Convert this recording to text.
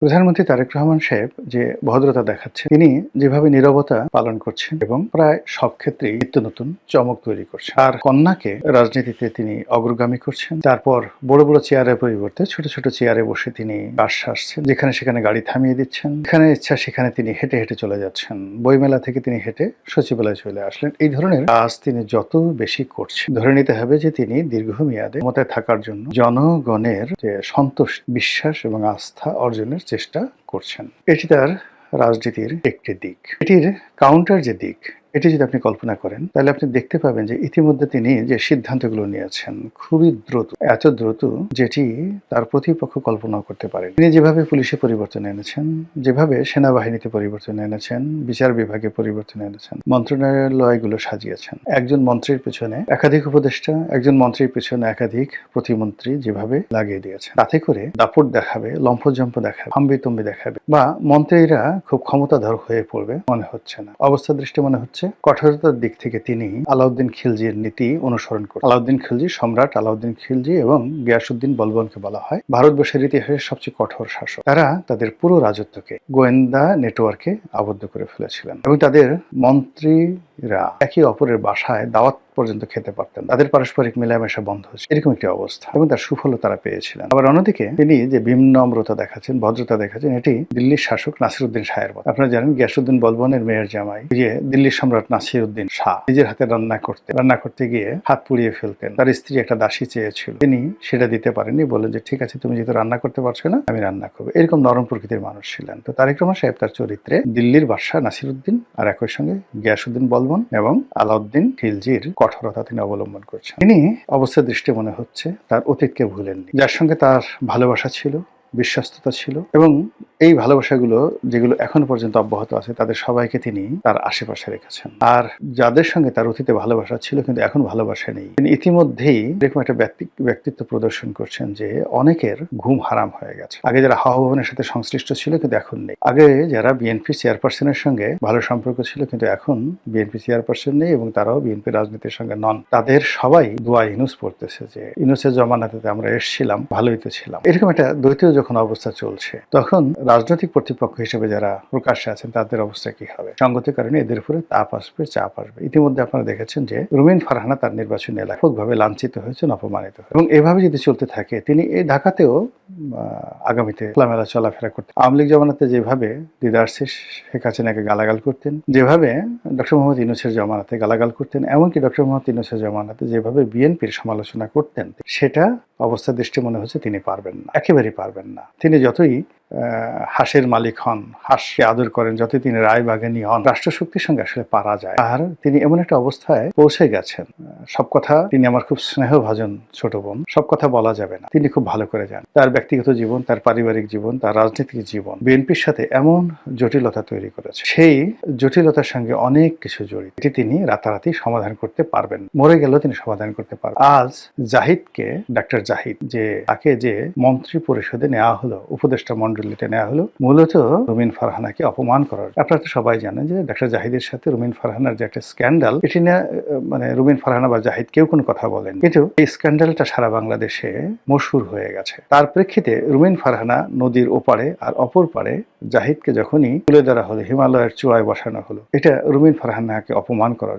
প্রধানমন্ত্রী তারেক রহমান সাহেব যে ভদ্রতা দেখাচ্ছেন, তিনি যেভাবে নীরবতা পালন করছেন এবং প্রায় সব ক্ষেত্রেই নিত্য নতুন চমক তৈরি করছেন। আর কন্যাকে রাজনীতিতে তিনি অগ্রগামী করছেন। তারপর বড় বড় চেয়ারের পরিবর্তে ছোট ছোট চেয়ারে বসে তিনি কাজ সারছেন, যেখানে সেখানে গাড়ি থামিয়ে দিচ্ছেন, যেখানে ইচ্ছা সেখানে তিনি হেঁটে হেঁটে চলে যাচ্ছেন। বইমেলা থেকে তিনি হেঁটে সচিবালয়ে চলে আসলেন। এই ধরনের কাজ তিনি যত বেশি করছেন, ধরে নিতে হবে যে তিনি দীর্ঘমেয়াদে ক্ষমতায় থাকার জন্য জনগণের যে সন্তোষ, বিশ্বাস এবং আস্থা অর্জনের চেষ্টা করছেন। এটি তার রাজনীতির একটি দিক। এটির কাউন্টার যে দিক, এটি যদি আপনি কল্পনা করেন, তাহলে আপনি দেখতে পাবেন যে ইতিমধ্যে তিনি যে সিদ্ধান্তগুলো নিয়েছেন খুবই দ্রুত, এত দ্রুত যেটি তার প্রতিপক্ষ কল্পনাও করতে পারেন। তিনি যেভাবে পুলিশে পরিবর্তন এনেছেন, যেভাবে সেনাবাহিনীতে পরিবর্তন এনেছেন, বিচার বিভাগে পরিবর্তন এনেছেন, মন্ত্রণালয়গুলো সাজিয়েছেন, একজন মন্ত্রীর পেছনে একাধিক উপদেষ্টা, একজন মন্ত্রীর পেছনে একাধিক প্রতিমন্ত্রী যেভাবে লাগিয়ে দিয়েছেন, তাতে করে দাপট দেখাবে, লম্ফজম্প দেখাবে, হাম্বিতম্বি দেখাবে, বা মন্ত্রীরা খুব ক্ষমতাধর হয়ে পড়বে মনে হচ্ছে না। অবস্থা দৃষ্টি মনে হচ্ছে কঠোরতার দিক থেকে তিনি আলাউদ্দিন খিলজির নীতি অনুসরণ করেন। আলাউদ্দিন খিলজি, সম্রাট আলাউদ্দিন খিলজি এবং গিয়াসউদ্দিন বলবনকে বলা হয় ভারতবর্ষের ইতিহাসের সবচেয়ে কঠোর শাসক। তারা তাদের পুরো রাজত্বকে গোয়েন্দা নেটওয়ার্কে আবদ্ধ করে ফেলেছিলেন এবং তাদের মন্ত্রীরা একে অপরের বাসায় দাওয়াত পর্যন্ত খেতে পারতেন। তাদের পারস্পরিক মেলামেশা বন্ধ হচ্ছে, এরকম একটি অবস্থা, এবং তার সুফলও তারা পেয়েছিলেন। আবার অন্যদিকে তিনি যে বিনম্রতা দেখাচ্ছেন, ভদ্রতা দেখাচ্ছেন, এটি দিল্লির শাসক নাসিরউদ্দিন শাহের মতো। আপনারা জানেন গিয়াসউদ্দিন বলবনের মেয়ের জামাই যে দিল্লির সম্রাট নাসিরউদ্দিন শাহ নিজের হাতে রান্না করতে গিয়ে হাত পুড়িয়ে ফেলতেন। তার স্ত্রী একটা দাসী চেয়েছিল, তিনি সেটা দিতে পারেননি, বললেন যে ঠিক আছে, তুমি যেহেতু রান্না করতে পারছো না, আমি রান্না করবো। এরকম নরম প্রকৃতির মানুষ ছিলেন। তো তারেক রহমান সাহেব তার চরিত্রে দিল্লির বাদশাহ নাসিরউদ্দিন আর একই সঙ্গে গিয়াসউদ্দিন বলবন এবং আলাউদ্দিন খিলজির কঠোরতা তিনি অবলম্বন করছেন। তিনি অবস্থা দৃষ্টি মনে হচ্ছে তার অতীতকে ভুলেননি, যার সঙ্গে তার ভালোবাসা ছিল, বিশ্বস্ততা ছিল, এবং এই ভালোবাসাগুলো যেগুলো এখন পর্যন্ত অব্যাহত আছে, তাদের সবাইকে তিনি তার আশেপাশে রেখেছেন। আর যাদের সঙ্গে তার অতীতে ভালোবাসা ছিল কিন্তু এখন ভালোবাসা নেই, তিনি ইতিমধ্যেই এরকম একটা ব্যক্তিত্ব প্রদর্শন করছেন যে অনেকের ঘুম হারাম হয়ে গেছে। আগে যারা হাওয়া ভবনের সাথে সংশ্লিষ্ট ছিল কিন্তু এখন নেই। আগে যারা বিএনপি চেয়ারপারসনের সঙ্গে ভালো সম্পর্ক ছিল কিন্তু এখন বিএনপি চেয়ারপারসন নেই এবং তারাও বিএনপি রাজনীতির সঙ্গে নন। তাদের সবাই দোয়া ইউনূস পড়তেছে যে ইউনূসের জমানাতে আমরা এসেছিলাম, ভালোই তো ছিলাম। এরকম একটা দ্বৈত যখন অবস্থা চলছে, তখন রাজনৈতিক কর্তৃপক্ষ হিসেবে যারা প্রকাশ্যে আছেন তাদের অবস্থা কি হবে? সঙ্গতির কারণে এদের উপরে তাপ আসবে, চাপ আসবে। ইতিমধ্যে আপনারা দেখেছেন যে রুমিন ফারহানা তার নির্বাচনী এলাকায় ব্যাপকভাবে লাঞ্ছিত হয়েছেন, অপমানিত হয়েছেন, এবং এভাবে যদি চলতে থাকে তিনি এই ঢাকাতেও আগামীতে খোলামেলা চলাফেরা করতেন। আওয়ামী লীগ জমানাতে যেভাবে দিদার শেখ হাসিনাকে গালাগাল করতেন, যেভাবে ডক্টর মোহাম্মদ ইউনূসের জমানাতে গালাগাল করতেন, এমনকি ডক্টর মোহাম্মদ ইউনূসের জমানাতে যেভাবে বিএনপির সমালোচনা করতেন, সেটা অবস্থা দৃষ্টি মনে হচ্ছে তিনি পারবেন না, একেবারেই পারবেন না। তিনি যতই হাঁসের মালিক হন, হাঁসকে আদর করেন, যতই তিনি রায়বাগানী হন, রাষ্ট্রশক্তির সঙ্গে আসলে পারা যায়। আর তিনি এমন একটা অবস্থায় পৌঁছে গেছেন, সব কথা, তিনি আমার খুব স্নেহভাজন ছোট বোন, সব কথা বলা যাবে না, তিনি খুব ভালো করে যান। তার ব্যক্তিগত জীবন, তার পারিবারিক জীবন, তার রাজনৈতিক জীবন বিএনপির সাথে এমন জটিলতা তৈরি করেছে, সেই জটিলতার সঙ্গে অনেক কিছু জড়িত, এটি তিনি রাতারাতি সমাধান করতে পারবেন, মরে গেলেও তিনি সমাধান করতে পারবেন। আজ জাহিদকে, ডাক্তার জাহিদ, যে তাকে যে মন্ত্রী পরিষদে নেওয়া হলো, উপদেষ্টা মন্ডলীতে নেওয়া হলো, মূলত রুমিন ফারহানাকে অপমান করার। আপনারা তো সবাই জানেন যে ডাক্তার জাহিদের সাথে রুমিন ফারহানার যে একটা স্ক্যান্ডাল, এটি নিয়ে মানে রুমিন ফারহানা বা জাহিদ কেউ কোনো কথা বলেন, কিন্তু এই স্ক্যান্ডালটা সারা বাংলাদেশে মশহুর হয়ে গেছে। তার প্রেক্ষিতে রুমিন ফারহানা নদীর ওপারে আর অপর পারে জাহিদকে যখনই তুলে ধরা হলো, হিমালয়ের চূড়ায় বসানো হলো, এটা রুমিন ফারহানাকে অপমান করার জন্য।